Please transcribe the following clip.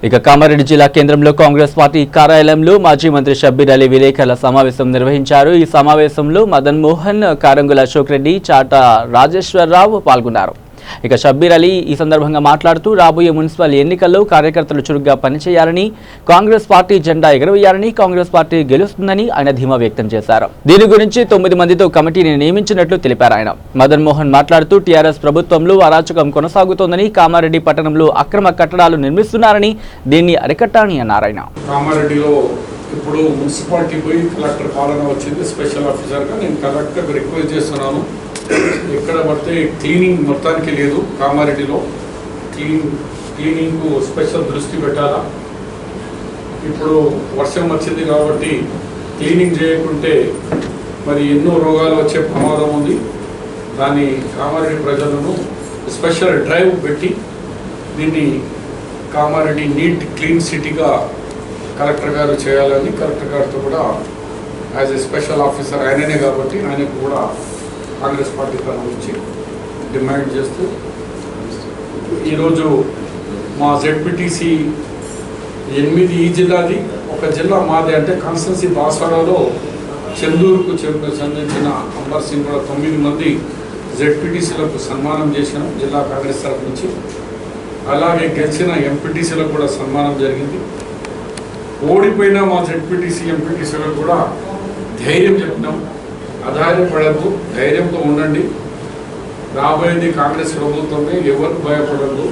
ఇక కామారెడ్డి జిల్లా కేంద్రంలో కాంగ్రెస్ పార్టీ కార్యాలయంలో మాజీ మంత్రి షబ్బీర్ అలీ విలేకరుల సమావేశం నిర్వహించారు. ఈ సమావేశంలో మదన్ మోహన్, కారంగుల అశోక్ రెడ్డి, చాట రాజేశ్వరరావు పాల్గొన్నారు. ఇక షబ్బీర్ అలీ ఈ సందర్భంగా మాట్లాడుతూ రాబోయే మున్సిపల్ ఎన్నికల్లో కార్యకర్తలు చురుగ్గా పనిచేయాలని, కాంగ్రెస్ పార్టీ జెండా ఎగరవేయాలని, కాంగ్రెస్ పార్టీ గెలుస్తుందని ఆయన ధీమా వ్యక్తం చేశారు. దీని గురించి 9 మందితో కమిటీని నియమించినట్లు తెలిపారు. ఆయన మదన్ మోహన్ మాట్లాడుతూ టీఆర్ఎస్ ప్రభుత్వంలో అరాచకం కొనసాగుతోందని, కామారెడ్డి పట్టణంలో అక్రమ కట్టడాలు నిర్మిస్తున్నారని, దీన్ని అరికట్టాలని అన్నారు. ఆయన కామారెడ్డిలో ఇప్పుడు మున్సిపాలిటీ పోయి కలెక్టర్ పాలన వచ్చింది. స్పెషల్ ఆఫీసర్గా నేను కలెక్టర్కి రిక్వెస్ట్ చేస్తున్నాను, ఎక్కడ పడితే క్లీనింగ్ మొత్తానికి లేదు. కామారెడ్డిలో క్లీనింగ్కు స్పెషల్ దృష్టి పెట్టాలా. ఇప్పుడు వర్షం వచ్చింది కాబట్టి క్లీనింగ్ చేయకుంటే మరి ఎన్నో రోగాలు వచ్చే ప్రమాదం ఉంది. దాన్ని కామారెడ్డి ప్రజలను స్పెషల్ డ్రైవ్ పెట్టి దీన్ని కామారెడ్డి నీట్ క్లీన్ సిటీగా కలెక్టర్ గారు చేయాలని, కలెక్టర్ గారితో కూడా యాజ్ ఎ స్పెషల్ ఆఫీసర్ ఆయననే కాబట్టి ఆయనకు కూడా కాంగ్రెస్ పార్టీ తరఫు నుంచి డిమాండ్ చేస్తూ ఈరోజు మా జెడ్పీటీసీ 8 ఈ జిల్లాది, ఒక జిల్లా మాది అంటే కాన్స్టెన్సీ బాసరాలో చెందూరుకు చెందించిన అంబర్ సింగ్ కూడా 9 మంది జెడ్పీటీసీలకు సన్మానం చేశాం జిల్లా కాంగ్రెస్ తరఫు నుంచి. అలాగే గెలిచిన ఎంపీటీసీలకు కూడా సన్మానం జరిగింది. ఓడిపోయిన మా జెడ్పీటీసీ ఎంపీటీసీలకు కూడా ధైర్యం చెప్పినాం, అధైర్యపడద్దు, ధైర్యంతో ఉండండి. రాబోయేది కాంగ్రెస్ ప్రభుత్వమే, ఎవరు భయపడద్దు.